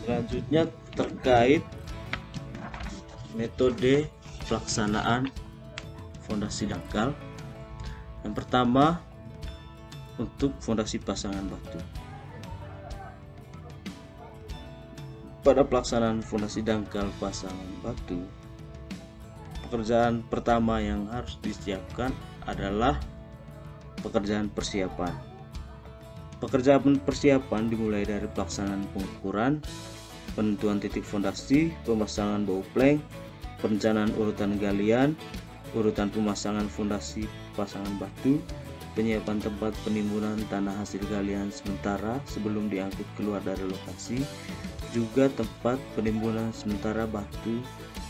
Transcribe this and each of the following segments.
Selanjutnya terkait metode pelaksanaan fondasi dangkal. Yang pertama, untuk fondasi pasangan batu. Pada pelaksanaan fondasi dangkal pasangan batu, pekerjaan pertama yang harus disiapkan adalah pekerjaan persiapan. Pekerjaan persiapan dimulai dari pelaksanaan pengukuran, penentuan titik fondasi, pemasangan bau plank, perencanaan urutan galian, urutan pemasangan fondasi pasangan batu, penyiapan tempat penimbunan tanah hasil galian sementara sebelum diangkut keluar dari lokasi, juga tempat penimbunan sementara batu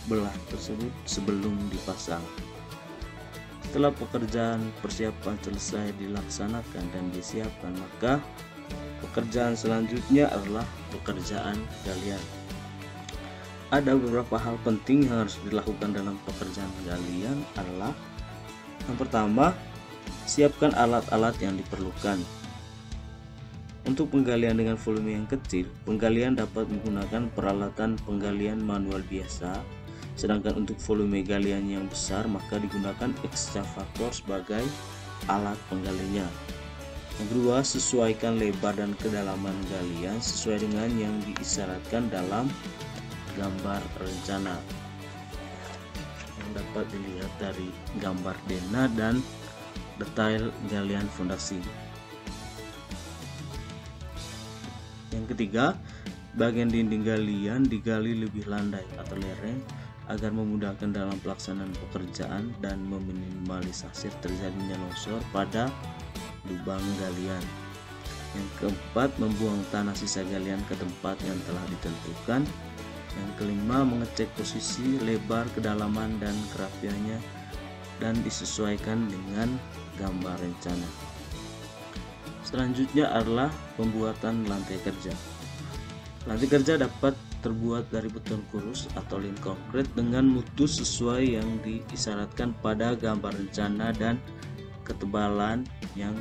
belah tersebut sebelum dipasang. Setelah pekerjaan persiapan selesai dilaksanakan dan disiapkan, maka pekerjaan selanjutnya adalah pekerjaan galian. Ada beberapa hal penting yang harus dilakukan dalam pekerjaan galian adalah: yang pertama, siapkan alat-alat yang diperlukan. Untuk penggalian dengan volume yang kecil, penggalian dapat menggunakan peralatan penggalian manual biasa, sedangkan untuk volume galian yang besar maka digunakan ekskavator sebagai alat penggalinya. Yang kedua, sesuaikan lebar dan kedalaman galian sesuai dengan yang diisyaratkan dalam gambar rencana yang dapat dilihat dari gambar denah dan detail galian fondasi. Yang ketiga, bagian dinding galian digali lebih landai atau lereng agar memudahkan dalam pelaksanaan pekerjaan dan meminimalisasi terjadinya longsor pada lubang galian. Yang keempat, membuang tanah sisa galian ke tempat yang telah ditentukan. Yang kelima, mengecek posisi, lebar, kedalaman, dan kerapiannya dan disesuaikan dengan gambar rencana. Selanjutnya adalah pembuatan lantai kerja. Lantai kerja dapat terbuat dari beton kurus atau lin konkret dengan mutu sesuai yang diisyaratkan pada gambar rencana dan ketebalan yang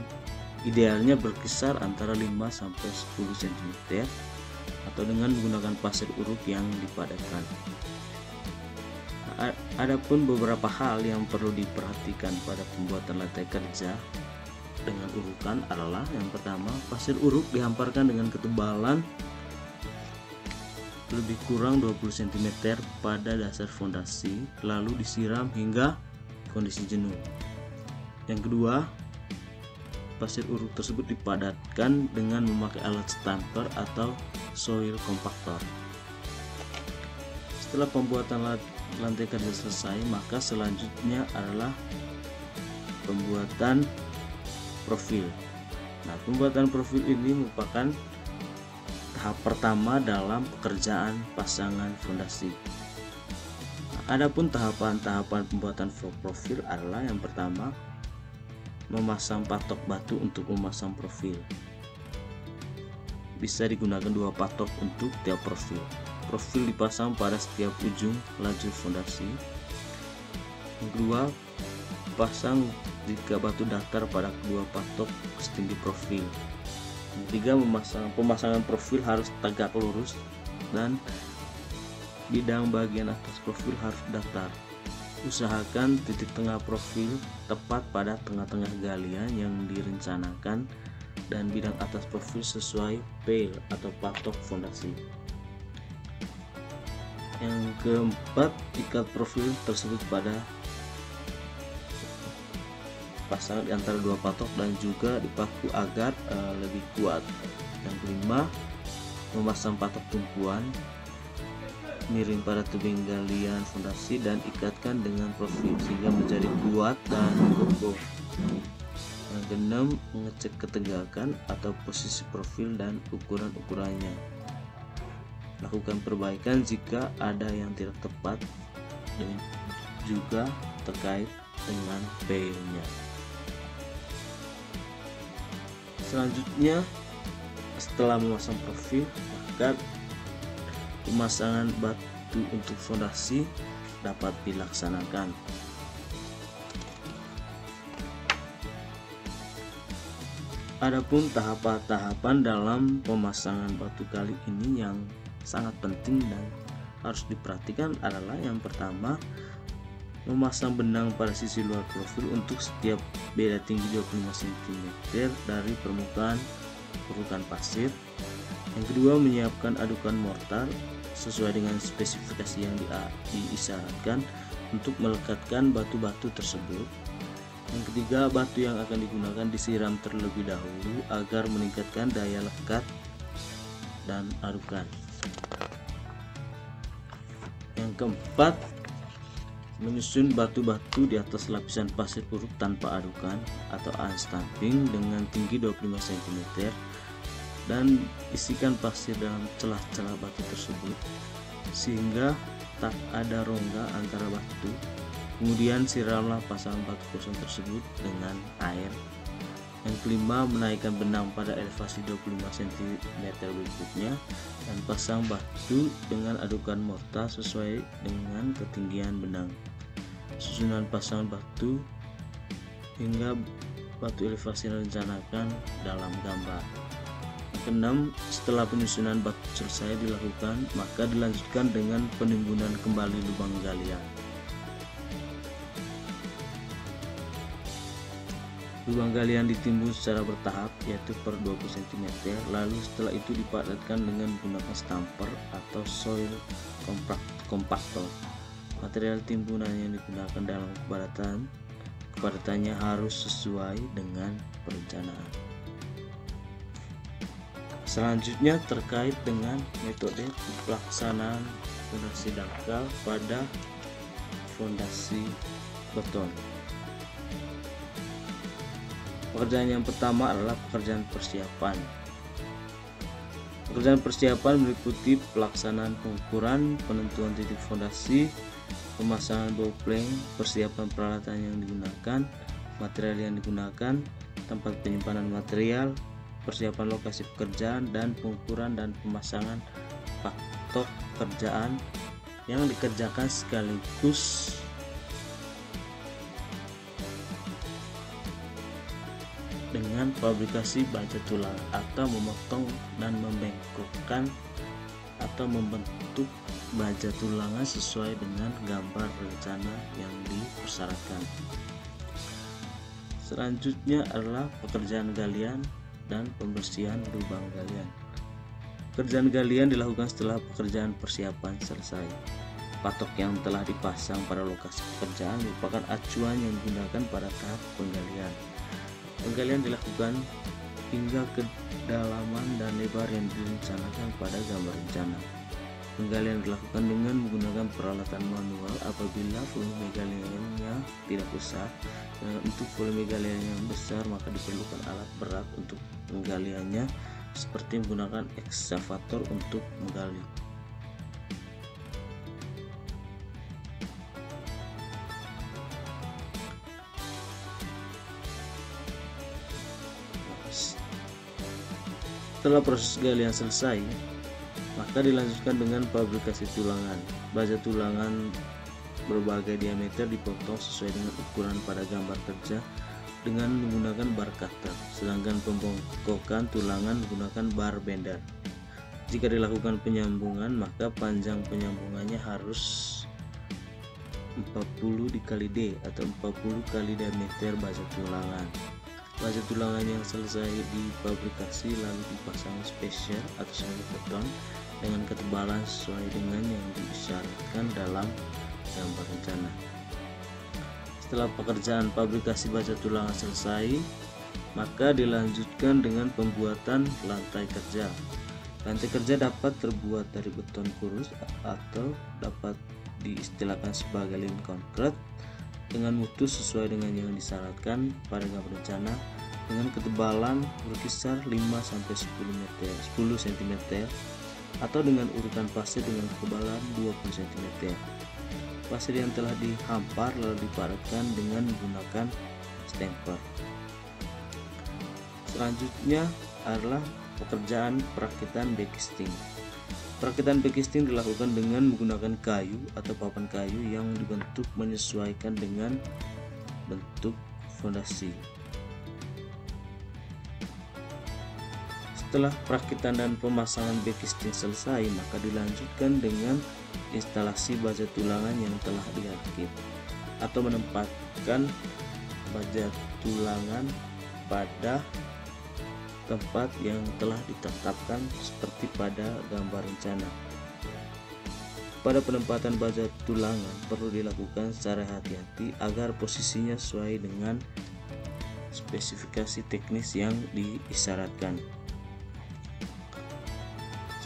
idealnya berkisar antara 5-10 cm atau dengan menggunakan pasir uruk yang dipadatkan. Adapun beberapa hal yang perlu diperhatikan pada pembuatan lantai kerja dengan urukan adalah: yang pertama, pasir uruk dihamparkan dengan ketebalan lebih kurang 20 cm pada dasar fondasi lalu disiram hingga kondisi jenuh. Yang kedua, pasir uruk tersebut dipadatkan dengan memakai alat stamper atau soil compactor. Setelah pembuatan lantai kerja selesai, maka selanjutnya adalah pembuatan profil. Nah, pembuatan profil ini merupakan tahap pertama dalam pekerjaan pasangan fondasi. Nah, adapun tahapan-tahapan pembuatan profil adalah: yang pertama, memasang patok batu untuk memasang profil. Bisa digunakan 2 patok untuk tiap profil. Profil dipasang pada setiap ujung lajur fondasi. Yang kedua, pasang jika batu datar pada kedua patok setinggi profil. Yang ketiga, pemasangan profil harus tegak lurus dan bidang bagian atas profil harus datar. Usahakan titik tengah profil tepat pada tengah-tengah galian yang direncanakan dan bidang atas profil sesuai pale atau patok fondasi. Yang keempat, ikat profil tersebut pada pasang di antara 2 patok dan juga dipaku agar lebih kuat. Yang kelima, memasang patok tumpuan miring pada tebing galian fondasi dan ikatkan dengan profil sehingga menjadi kuat dan kokoh. Yang keenam, mengecek ketegakan atau posisi profil dan ukuran-ukurannya. Lakukan perbaikan jika ada yang tidak tepat dan juga terkait dengan pale-nya. Selanjutnya, setelah memasang profil, maka pemasangan batu untuk fondasi dapat dilaksanakan. Adapun tahapan-tahapan dalam pemasangan batu kali ini yang sangat penting dan harus diperhatikan adalah yang pertama, memasang benang pada sisi luar profil untuk setiap beda tinggi 25 cm dari permukaan urutan pasir. Yang kedua, menyiapkan adukan mortar sesuai dengan spesifikasi yang diisyaratkan untuk melekatkan batu-batu tersebut. Yang ketiga, batu yang akan digunakan disiram terlebih dahulu agar meningkatkan daya lekat dan adukan. Yang keempat, menyusun batu-batu di atas lapisan pasir puruk tanpa adukan atau unstamping dengan tinggi 25 cm dan isikan pasir dalam celah-celah batu tersebut sehingga tak ada rongga antara batu. Kemudian siramlah pasangan batu kosong tersebut dengan air. Yang kelima, menaikkan benang pada elevasi 25 cm berikutnya dan pasang batu dengan adukan mortar sesuai dengan ketinggian benang. Susunan pasangan batu hingga batu elevasi direncanakan dalam gambar. Yang keenam, setelah penyusunan batu selesai dilakukan, maka dilanjutkan dengan penimbunan kembali lubang galian. Lubang galian ditimbun secara bertahap, yaitu per 20 cm, lalu setelah itu dipadatkan dengan menggunakan stamper atau soil compactor. Material timbunan yang digunakan dalam kepadatannya harus sesuai dengan perencanaan. Selanjutnya terkait dengan metode pelaksanaan fondasi dangkal pada fondasi beton. Pekerjaan yang pertama adalah pekerjaan persiapan. Pekerjaan persiapan meliputi pelaksanaan pengukuran, penentuan titik fondasi, pemasangan bow plank, persiapan peralatan yang digunakan, material yang digunakan, tempat penyimpanan material, persiapan lokasi pekerjaan, dan pengukuran dan pemasangan faktor pekerjaan yang dikerjakan sekaligus dengan fabrikasi baja tulang atau memotong dan membengkokkan atau membentuk baja tulangan sesuai dengan gambar rencana yang dipersyaratkan. Selanjutnya adalah pekerjaan galian dan pembersihan lubang galian. Pekerjaan galian dilakukan setelah pekerjaan persiapan selesai. Patok yang telah dipasang pada lokasi pekerjaan merupakan acuan yang digunakan pada tahap penggalian. Penggalian dilakukan hingga kedalaman dan lebar yang direncanakan pada gambar rencana. Penggalian dilakukan dengan menggunakan peralatan manual apabila volume galiannya tidak besar. Dan untuk volume galian yang besar maka diperlukan alat berat untuk penggaliannya seperti menggunakan ekskavator untuk menggali. Setelah proses galian selesai, maka dilanjutkan dengan fabrikasi tulangan. Baja tulangan berbagai diameter dipotong sesuai dengan ukuran pada gambar kerja dengan menggunakan bar cutter, sedangkan pembengkokan tulangan menggunakan bar bender. Jika dilakukan penyambungan, maka panjang penyambungannya harus 40 dikali D atau 40 kali diameter baja tulangan. Baja tulangan yang selesai difabrikasi lalu dipasang spesial atau selang beton dengan ketebalan sesuai dengan yang disyaratkan dalam gambar rencana. Setelah pekerjaan fabrikasi baja tulangan selesai, maka dilanjutkan dengan pembuatan lantai kerja. Lantai kerja dapat terbuat dari beton kurus atau dapat diistilahkan sebagai lin konkret dengan mutu sesuai dengan yang disyaratkan pada gambar rencana dengan ketebalan berkisar 5-10 cm atau dengan urutan pasir dengan ketebalan 20 cm. Pasir yang telah dihampar lalu dipadatkan dengan menggunakan stamper. Selanjutnya adalah pekerjaan perakitan backisting. Perakitan backisting dilakukan dengan menggunakan kayu atau papan kayu yang dibentuk menyesuaikan dengan bentuk fondasi. Setelah perakitan dan pemasangan backing selesai, maka dilanjutkan dengan instalasi baja tulangan yang telah dirakit atau menempatkan baja tulangan pada tempat yang telah ditetapkan seperti pada gambar rencana. Pada penempatan baja tulangan perlu dilakukan secara hati-hati agar posisinya sesuai dengan spesifikasi teknis yang diisyaratkan.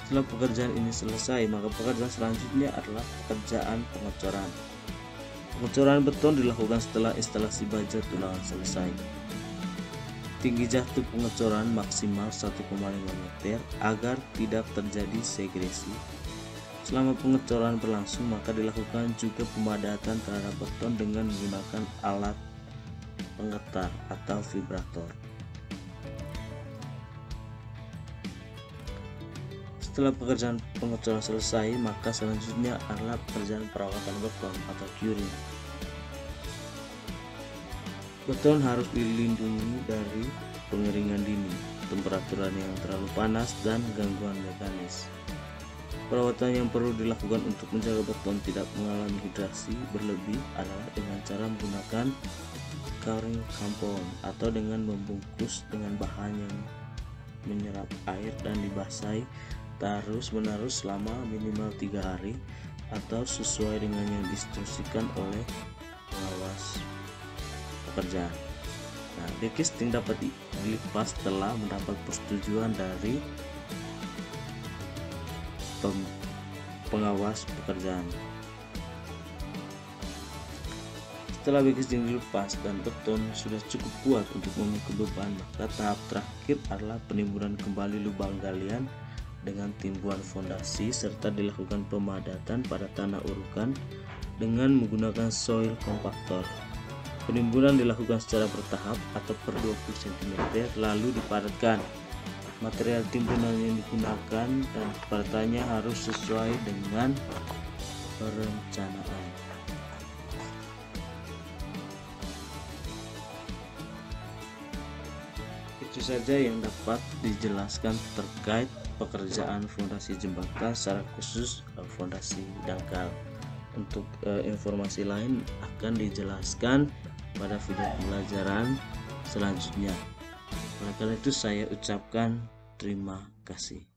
Setelah pekerjaan ini selesai, maka pekerjaan selanjutnya adalah pekerjaan pengecoran. Pengecoran beton dilakukan setelah instalasi baja tulangan selesai. Tinggi jatuh pengecoran maksimal 1,5 meter agar tidak terjadi segresi. Selama pengecoran berlangsung, maka dilakukan juga pemadatan terhadap beton dengan menggunakan alat penggetar atau vibrator. Setelah pekerjaan pengecoran selesai, maka selanjutnya adalah pekerjaan perawatan beton atau curing. Beton harus dilindungi dari pengeringan dini, temperaturan yang terlalu panas, dan gangguan mekanis. Perawatan yang perlu dilakukan untuk menjaga beton tidak mengalami hidrasi berlebih adalah dengan cara menggunakan curing compound atau dengan membungkus dengan bahan yang menyerap air dan dibasahi terus-menerus selama minimal 3 hari atau sesuai dengan yang diinstruksikan oleh pengawas pekerjaan. Nah, backcasting dapat dilepas setelah mendapat persetujuan dari pengawas pekerjaan. Setelah backcasting dilepas dan beton sudah cukup kuat untuk memikul beban, maka tahap terakhir adalah penimbunan kembali lubang galian dengan timbuhan fondasi serta dilakukan pemadatan pada tanah urukan dengan menggunakan soil compactor. Penimbunan dilakukan secara bertahap atau per 20 cm lalu dipadatkan. Material timbunan yang digunakan dan padatannya harus sesuai dengan perencanaan. Itu saja yang dapat dijelaskan terkait pekerjaan fondasi jembatan, secara khusus fondasi dangkal. Untuk informasi lain akan dijelaskan pada video pembelajaran selanjutnya. Oleh karena itu saya ucapkan terima kasih.